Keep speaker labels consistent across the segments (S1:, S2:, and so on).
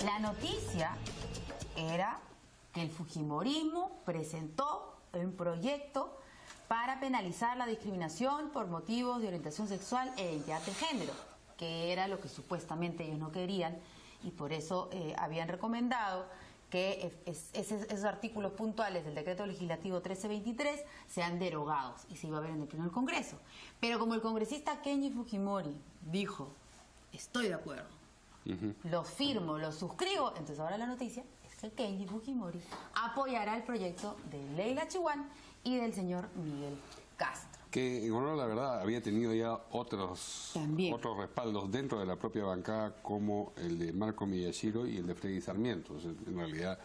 S1: La noticia era que el fujimorismo presentó un proyecto para penalizar la discriminación por motivos de orientación sexual e identidad de género, que era lo que supuestamente ellos no querían, y por eso habían recomendado que esos artículos puntuales del decreto legislativo 1323 sean derogados y se iba a ver en el pleno del Congreso. Pero como el congresista Kenji Fujimori dijo, estoy de acuerdo, lo firmo, lo suscribo, entonces ahora la noticia es que Kenji Fujimori apoyará el proyecto de Leila Chihuán y del señor Miguel Castro.
S2: Que, bueno, la verdad, había tenido ya otros respaldos dentro de la propia bancada, como el de Marco Miyashiro y el de Freddy Sarmiento. O sea, en realidad,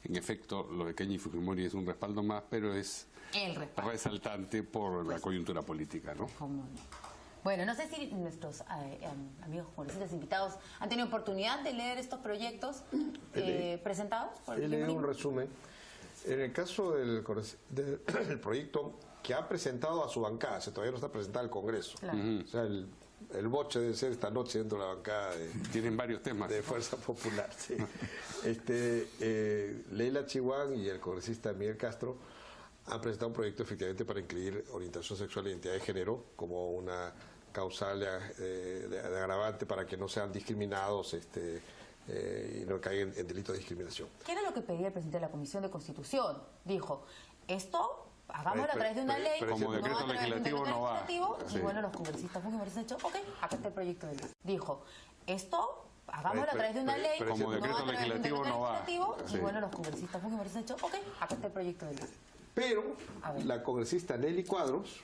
S2: en efecto, lo de Kenji Fujimori es un respaldo más, pero es resaltante por la coyuntura política, ¿no?
S1: Bueno, no sé si nuestros amigos congresistas invitados han tenido oportunidad de leer estos proyectos presentados por el
S3: He leído un resumen. En el caso del proyecto que ha presentado a su bancada, todavía no está presentado al Congreso. Claro. O sea, el boche debe ser esta noche dentro de la bancada
S2: tienen varios temas
S3: de Fuerza Popular. Sí. Leila Chihuán y el congresista Miguel Castro han presentado un proyecto efectivamente para incluir orientación sexual e identidad de género como una causal de agravante para que no sean discriminados y no caigan en delito de discriminación.
S1: ¿Qué era lo que pedía el presidente de la Comisión de Constitución? Dijo, esto hagámoslo a través de una ley,
S2: como decreto legislativo no va.
S1: Y bueno, los congresistas fujimoristas han dicho, ok, acá está el proyecto de ley. Dijo, esto hagámoslo a través de una ley,
S2: como decreto legislativo no va.
S1: Y bueno, los congresistas fujimoristas han dicho, ok, acá está el proyecto de ley.
S3: Pero la congresista Nelly Cuadros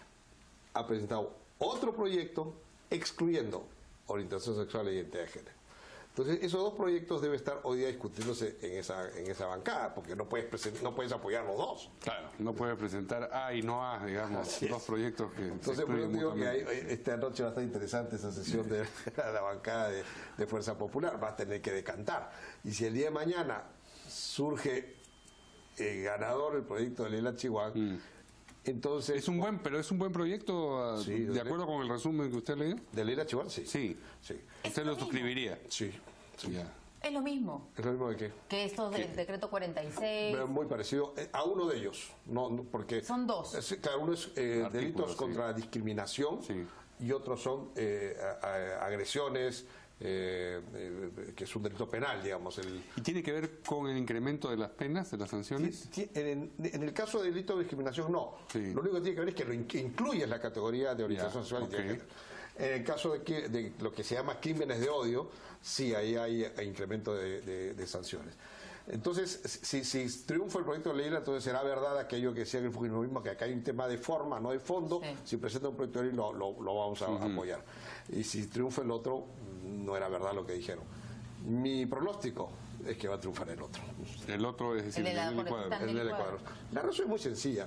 S3: ha presentado otro proyecto excluyendo orientación sexual e identidad de género. Entonces, esos dos proyectos deben estar hoy día discutiéndose en esa bancada, porque no puedes apoyar los dos.
S2: Claro, no puedes presentar A y no A, digamos, dos proyectos que
S3: entonces, por eso digo que esta noche va a estar interesante esa sesión de la bancada de Fuerza Popular, va a tener que decantar. Y si el día de mañana surge ganador el proyecto de Leila Chihuán, entonces...
S2: Es un buen proyecto,
S3: sí,
S2: de acuerdo con el resumen que usted leyó.
S3: ¿De Leila Chihuán? Sí.
S2: Sí. ¿Usted lo suscribiría?
S3: Sí.
S2: Ya.
S1: ¿Es lo mismo?
S3: ¿Es lo mismo de qué?
S1: Que esto del decreto 46...
S3: Muy parecido a uno de ellos, porque...
S1: Son dos.
S3: Cada uno es delitos contra la discriminación y otros son agresiones... que es un delito penal, digamos.
S2: ¿Y tiene que ver con el incremento de las penas, de las sanciones?
S3: En el caso de delito de discriminación, no. Lo único que tiene que ver es que lo incluye en la categoría de orientación sexual. En el caso de lo que se llama crímenes de odio, sí, ahí hay incremento de sanciones. Entonces, si triunfa el proyecto de ley, entonces será verdad aquello que decía el fujimorismo, que acá hay un tema de forma, no de fondo. Si presenta un proyecto de ley, lo vamos a apoyar. Y si triunfa el otro, no era verdad lo que dijeron. Mi pronóstico es que va a triunfar el otro.
S2: El otro es decir,
S3: el de Cuadros. La razón es muy sencilla.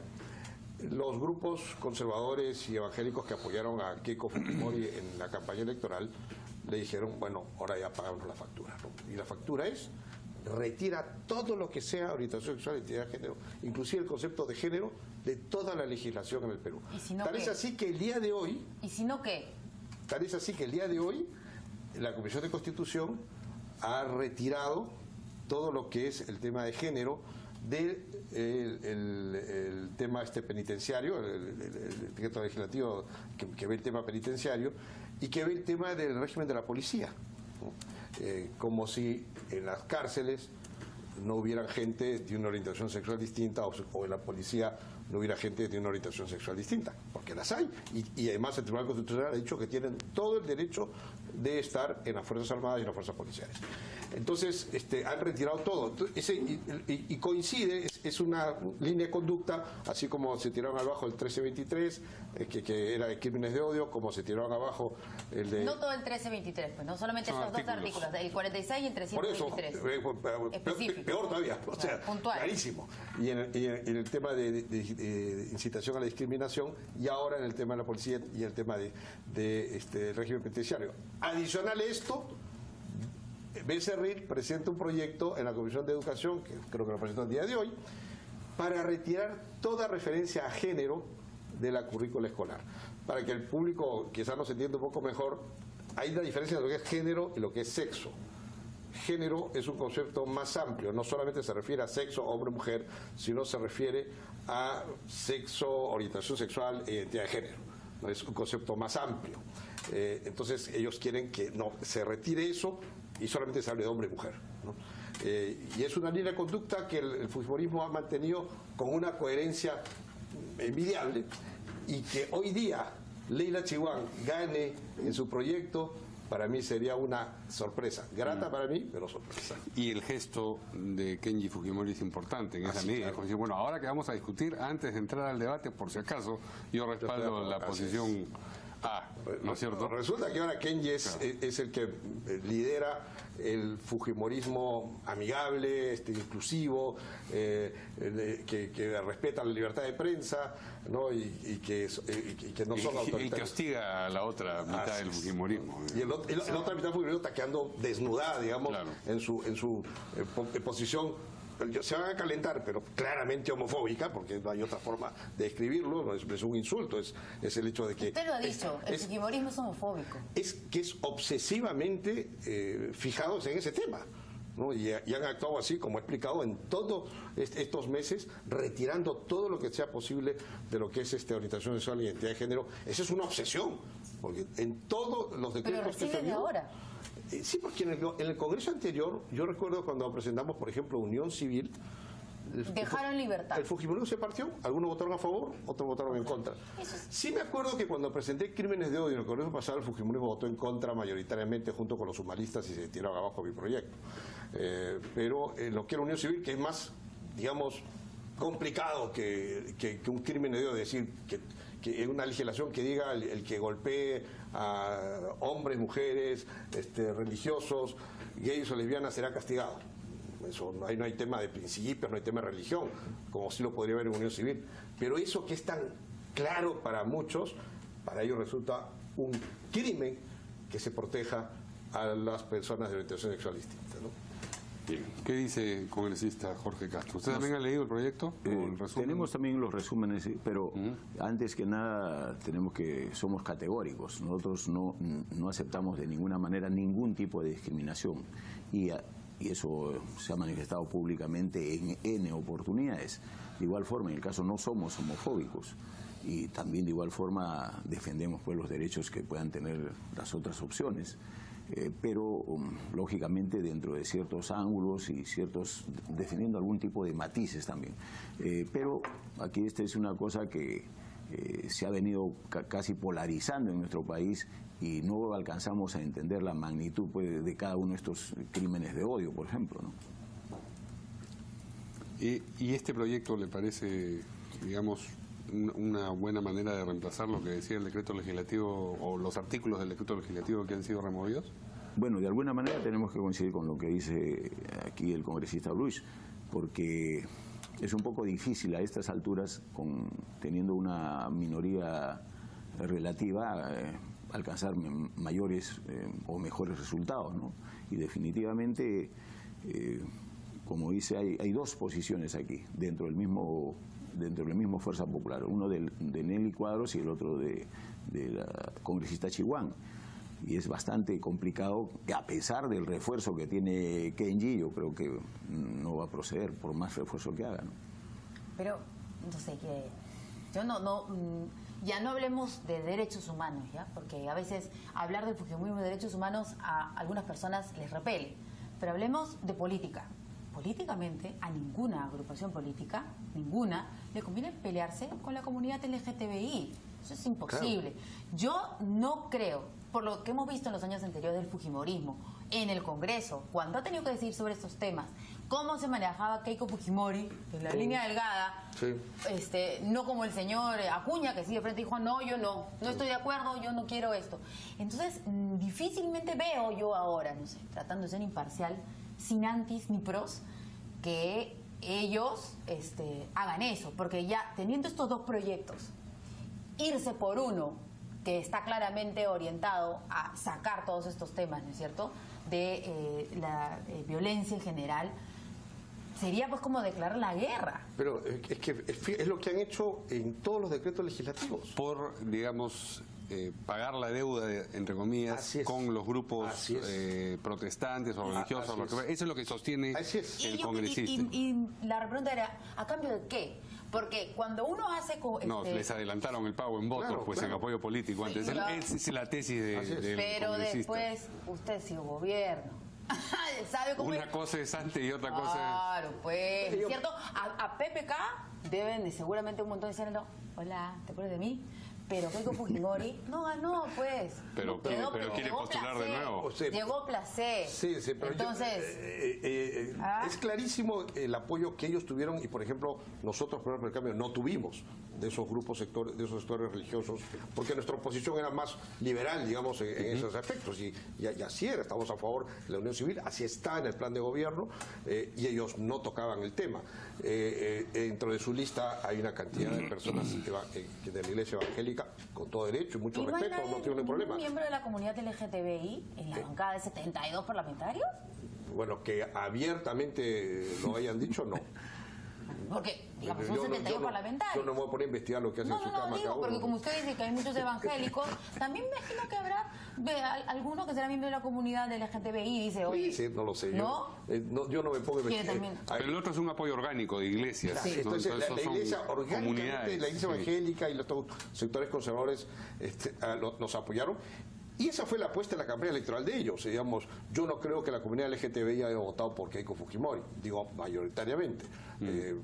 S3: Los grupos conservadores y evangélicos que apoyaron a Keiko Fujimori en la campaña electoral le dijeron, bueno, ahora ya pagamos la factura, ¿no? Y la factura es: retira todo lo que sea orientación sexual e identidad de género, inclusive el concepto de género, de toda la legislación en el Perú.
S1: ¿Y si no
S3: tal es así que el día de hoy...
S1: ¿Y si no qué?
S3: Tal es así que el día de hoy la Comisión de Constitución ha retirado todo lo que es el tema de género del el tema penitenciario, el decreto legislativo que ve el tema penitenciario y que ve el tema del régimen de la policía, ¿no? Como si en las cárceles no hubiera gente de una orientación sexual distinta o en la policía no hubiera gente de una orientación sexual distinta, porque las hay. Y además el Tribunal Constitucional ha dicho que tienen todo el derecho de estar en las Fuerzas Armadas y en las Fuerzas Policiales. Entonces han retirado todo. Y coincide, es una línea de conducta, así como se tiraron abajo el 1323, que era de crímenes de odio, como se tiraron abajo el de...
S1: No todo el 1323, pues no solamente estos dos artículos, el 46 y el 323.
S3: Por eso, peor todavía, o sea, clarísimo. Y en el tema de incitación a la discriminación, y ahora en el tema de la policía y el tema del régimen penitenciario. Adicional a esto, Becerril presenta un proyecto en la Comisión de Educación, que creo que lo presentó el día de hoy, para retirar toda referencia a género de la currícula escolar, para que el público quizás nos entienda un poco mejor. Hay una diferencia entre lo que es género y lo que es sexo. género es un concepto más amplio, no solamente se refiere a sexo, hombre-mujer, sino se refiere a sexo, orientación sexual e identidad de género, ¿no? Es un concepto más amplio. Entonces ellos quieren que no se retire eso y solamente se hable de hombre y mujer, ¿no? Y es una línea de conducta que el fujimorismo ha mantenido con una coherencia envidiable, y que hoy día Leila Chihuán gane en su proyecto, para mí sería una sorpresa, grata para mí, pero sorpresa.
S2: Y el gesto de Kenji Fujimori es importante en esa medida.
S3: Claro.
S2: Como decir, bueno, ahora que vamos a discutir, antes de entrar al debate, por si acaso, yo respaldo la posición A, ¿no es cierto?
S3: Resulta que ahora Kenji es el que lidera el fujimorismo amigable, inclusivo, que respeta la libertad de prensa, ¿no? y que no son autoritarios.
S2: Y que hostiga a la otra mitad del fujimorismo.
S3: Y la otra mitad del fujimorismo está quedando desnudada, digamos, claro, en su posición. Se van a calentar, pero claramente homofóbica, porque no hay otra forma de escribirlo, no es un insulto, es el hecho de que...
S1: Usted lo ha dicho, el fujimorismo es homofóbico.
S3: Es que es obsesivamente fijados en ese tema, ¿no? Y han actuado así, como he explicado, en todos estos meses, retirando todo lo que sea posible de lo que es orientación sexual y identidad de género. Esa es una obsesión, porque en todos los decretos que se dio...
S1: ahora.
S3: Sí, porque en el Congreso anterior, yo recuerdo cuando presentamos, por ejemplo, Unión Civil,
S1: dejaron libertad.
S3: El fujimorismo se partió, algunos votaron a favor, otros votaron en contra. Sí me acuerdo que cuando presenté Crímenes de Odio en el Congreso pasado, el fujimorismo votó en contra mayoritariamente junto con los humanistas y se tiraron abajo mi proyecto. Pero en lo que era Unión Civil, que es más, digamos, complicado que un crimen de odio, decir que es una legislación que diga el que golpee a hombres, mujeres, religiosos, gays o lesbianas será castigado. Eso, ahí no hay tema de principios, no hay tema de religión, como sí lo podría haber en Unión Civil. Pero eso que es tan claro para muchos, para ellos resulta un crimen que se proteja a las personas de orientación sexual distinta, ¿no?
S2: Bien. ¿Qué dice el congresista Jorge Castro? ¿Usted también ha leído el proyecto?
S4: Tenemos también los resúmenes, pero antes que nada somos categóricos. Nosotros no aceptamos de ninguna manera ningún tipo de discriminación, y eso se ha manifestado públicamente en N oportunidades. De igual forma, en el caso no somos homofóbicos, y también de igual forma defendemos pues los derechos que puedan tener las otras opciones. Pero lógicamente dentro de ciertos ángulos y defendiendo algún tipo de matices también. Pero aquí esta es una cosa que se ha venido casi polarizando en nuestro país, y no alcanzamos a entender la magnitud pues, de cada uno de estos crímenes de odio, por ejemplo, ¿no?
S2: ¿Y este proyecto le parece, digamos, una buena manera de reemplazar lo que decía el decreto legislativo o los artículos del decreto legislativo que han sido removidos?
S4: Bueno, de alguna manera tenemos que coincidir con lo que dice aquí el congresista Bruch, porque es un poco difícil a estas alturas, teniendo una minoría relativa, alcanzar mayores o mejores resultados, ¿no? Y definitivamente, como dice, hay dos posiciones aquí dentro del mismo Fuerza Popular, uno de Nelly Cuadros y el otro de la congresista Chihuán. Y es bastante complicado, que a pesar del refuerzo que tiene Kenji, yo creo que no va a proceder por más refuerzo que haga, ¿no?
S1: Pero, no sé, ya no hablemos de derechos humanos, ¿ya? Porque a veces hablar del fujimorismo de derechos humanos a algunas personas les repele. Pero hablemos de política. Políticamente, a ninguna agrupación política, ninguna, le conviene pelearse con la comunidad LGTBI. Eso es imposible. Claro. Yo no creo, por lo que hemos visto en los años anteriores del fujimorismo, en el Congreso, cuando ha tenido que decir sobre estos temas, cómo se manejaba Keiko Fujimori, en la línea delgada, sí, no como el señor Acuña, que sí de frente dijo, no, yo no estoy de acuerdo, yo no quiero esto. Entonces, difícilmente veo yo ahora, no sé, tratando de ser imparcial, sin antis ni pros, que ellos hagan eso, porque ya teniendo estos dos proyectos, irse por uno que está claramente orientado a sacar todos estos temas, ¿no es cierto?, de la violencia en general, sería pues como declarar la guerra.
S3: Pero es que es lo que han hecho en todos los decretos legislativos.
S2: Por, digamos, pagar la deuda, entre comillas, con los grupos protestantes o religiosos. Eso es lo que sostiene el congresista.
S1: Y la pregunta era, ¿a cambio de qué? Porque cuando uno hace...
S2: No, les adelantaron el pago en votos, en apoyo político antes. Esa es la tesis del congresista.
S1: Pero después usted sigue gobierno. ¿Sabe cómo
S2: Una cosa es antes y otra cosa es...
S1: Claro, pues, ¿cierto? A PPK deben seguramente un montón diciendo, hola, ¿te acuerdas de mí? Pero Keiko Fujimori no ganó, pues.
S2: Pero quiere postular de nuevo.
S3: O sea,
S1: llegó Placé.
S3: Sí, pero
S1: entonces,
S3: es clarísimo el apoyo que ellos tuvieron y, por ejemplo, nosotros, por el cambio, no tuvimos de esos grupos sectores, de esos sectores religiosos, porque nuestra oposición era más liberal, digamos, en esos aspectos. Y así era, estamos a favor de la unión civil, así está en el plan de gobierno, y ellos no tocaban el tema. Dentro de su lista hay una cantidad de personas de la iglesia evangélica con todo derecho y mucho respeto, no tiene ningún problema.
S1: ¿Miembro de la comunidad LGTBI en la bancada de 72 parlamentarios?
S3: Bueno, que abiertamente lo hayan dicho, no.
S1: Porque, digamos, son 72 parlamentarios.
S3: Yo no me voy a poner a investigar lo que hacen en su cama cada uno.
S1: Porque como usted dice que hay muchos evangélicos, también me imagino que habrá alguno que será miembro de la comunidad del LGTBI y dice, oye...
S3: Sí, no lo sé.
S1: ¿No?
S3: Yo no me pongo a investigar.
S2: Pero el otro es un apoyo orgánico de iglesias.
S3: Sí. Entonces, la iglesia orgánicamente, la iglesia evangélica y los sectores conservadores los apoyaron. Y esa fue la apuesta en la campaña electoral de ellos. Digamos, yo no creo que la comunidad LGTBI haya votado por Keiko Fujimori, digo mayoritariamente.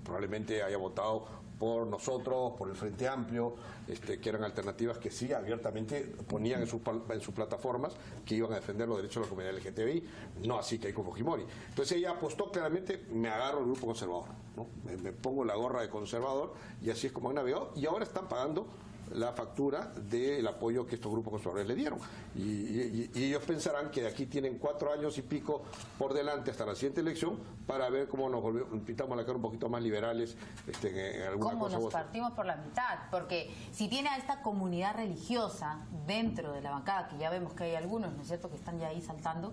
S3: Probablemente haya votado por nosotros, por el Frente Amplio, que eran alternativas que sí abiertamente ponían en sus plataformas que iban a defender los derechos de la comunidad LGTBI, no así Keiko Fujimori. Entonces ella apostó claramente, me agarro el grupo conservador, ¿no? Me pongo la gorra de conservador y así es como han navegado y ahora están pagando la factura del apoyo que estos grupos conservadores le dieron. Y ellos pensarán que de aquí tienen 4 años y pico por delante hasta la siguiente elección para ver cómo nos pintamos la cara un poquito más liberales en alguna
S1: ¿Cómo
S3: cosa.
S1: nos partimos por la mitad? Porque si tiene a esta comunidad religiosa dentro de la bancada, que ya vemos que hay algunos, ¿no es cierto?, que están ya ahí saltando,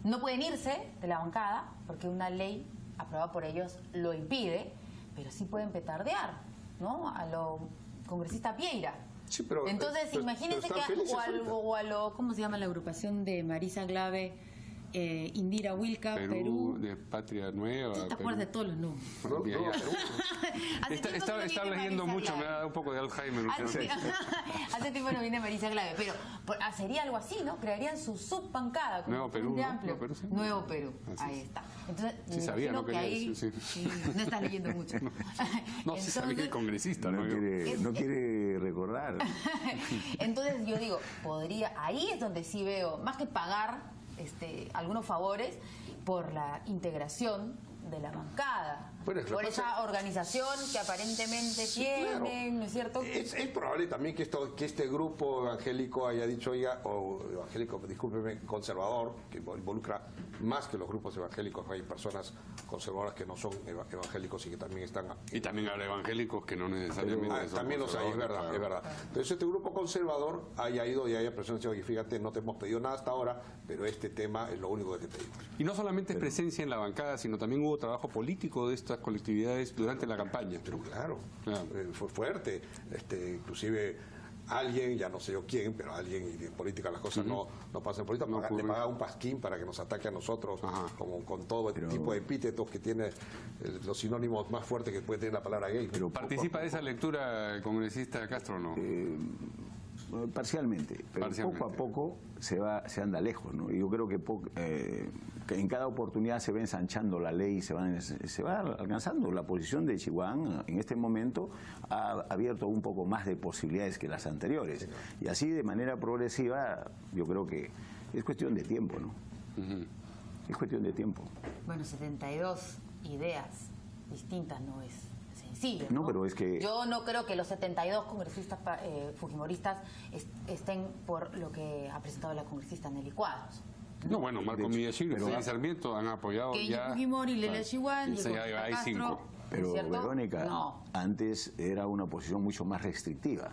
S1: no pueden irse de la bancada porque una ley aprobada por ellos lo impide, pero sí pueden petardear, ¿no?, a lo congresista Pieyra.
S3: Sí, pero,
S1: entonces, imagínense que o a lo, ¿cómo se llama la agrupación de Marisa Glave? Indira Wilca, Perú.
S2: De Patria Nueva.
S1: ¿Tú te acuerdas de todos los nombres?
S2: Estaba leyendo mucho, me ha dado un poco de Alzheimer.
S1: Hace tiempo no viene Marisa Glave, pero sería algo así, ¿no? Crearían su subbancada.
S2: Nuevo Perú,
S1: Nuevo Perú, ahí está. Entonces,
S2: sí sabía, no quería decir.
S1: No estás leyendo mucho.
S2: No, sí sabía que el congresista
S4: no quiere recordar.
S1: Entonces yo digo, ahí es donde sí veo, más que pagar algunos favores por la integración de la bancada, por esa organización que aparentemente tienen, claro, ¿no es cierto?
S3: Es probable también que este grupo evangélico haya dicho, oiga, o evangélico, discúlpeme, conservador, que involucra más que los grupos evangélicos, hay personas conservadoras que no son evangélicos y que también están...
S2: Y también habrá evangélicos que no necesariamente son
S3: también los hay, es verdad, claro. Es verdad. Entonces este grupo conservador haya ido y haya presencia, oye, fíjate, no te hemos pedido nada hasta ahora, pero este tema es lo único que te pedimos.
S2: Y no solamente es presencia en la bancada, sino también hubo trabajo político de estas colectividades durante la campaña.
S3: Pero claro. Fue fuerte, inclusive alguien, ya no sé yo quién, pero alguien, y de política las cosas no pasan en política, le paga un pasquín para que nos ataque a nosotros, como con todo tipo de epítetos que tiene, los sinónimos más fuertes que puede tener la palabra gay.
S2: Pero ¿participa de esa lectura el congresista Castro o no?
S4: Parcialmente, pero poco a poco se anda lejos, ¿no? Y yo creo que en cada oportunidad se va ensanchando la ley, se va alcanzando. La posición de Chihuahua en este momento ha abierto un poco más de posibilidades que las anteriores. Y así de manera progresiva, yo creo que es cuestión de tiempo, ¿no? Es cuestión de tiempo.
S1: Bueno, 72 ideas distintas no es sencillo, ¿no?
S4: No, pero es que...
S1: Yo no creo que los 72 congresistas fujimoristas estén por lo que ha presentado la congresista Nelly Cuadros.
S2: No, bueno, Marco Miyashiro y Félix Sarmiento han apoyado
S1: que
S2: ya...
S1: Fujimori, Lelia Chihuahua,
S2: hay 5.
S4: Pero, Verónica, antes era una posición mucho más restrictiva.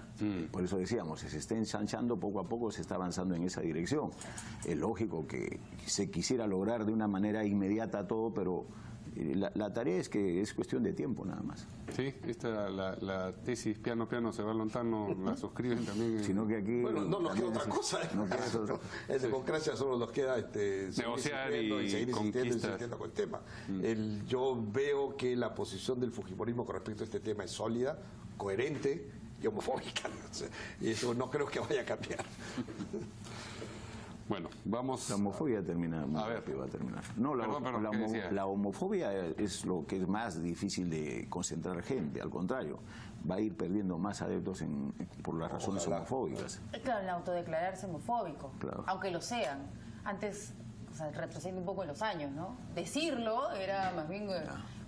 S4: Por eso decíamos, se está ensanchando poco a poco, se está avanzando en esa dirección. Es lógico que se quisiera lograr de una manera inmediata todo, pero La tarea es que es cuestión de tiempo nada más.
S2: Sí, la tesis piano piano se va lontano, la suscriben también.
S4: Sino que aquí
S3: bueno, no nos queda otra cosa.
S4: No queda otra.
S3: En democracia solo nos queda
S2: negociar
S3: y seguir
S2: conquistar.
S3: insistiendo con el tema. Yo veo que la posición del fujimorismo con respecto a este tema es sólida, coherente y homofóbica. Y eso no creo que vaya a cambiar.
S2: Bueno, vamos...
S4: La homofobia termina muy rápido, va a terminar. No, la homofobia es lo que es más difícil de concentrar gente, al contrario, va a ir perdiendo más adeptos por las razones homofóbicas.
S1: Claro, el autodeclararse homofóbico,
S4: claro.
S1: Aunque lo sean. Antes, o sea, retrocediendo un poco en los años, ¿no? Decirlo era más bien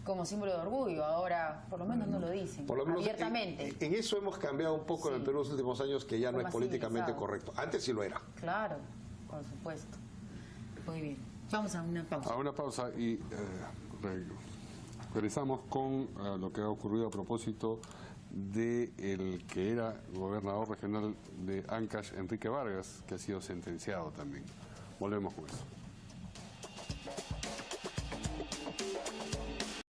S1: como símbolo de orgullo, ahora por lo menos no lo dicen,
S3: por lo menos
S1: abiertamente.
S3: En eso hemos cambiado un poco en el Perú en los últimos años, que ya no es políticamente
S1: civilizado.
S3: correcto. Antes sí lo era.
S1: Claro. Por supuesto. Muy bien. Vamos a una pausa.
S2: A una pausa y regresamos con lo que ha ocurrido a propósito de el que era gobernador regional de Ancash, Enrique Vargas, que ha sido sentenciado también. Volvemos con eso.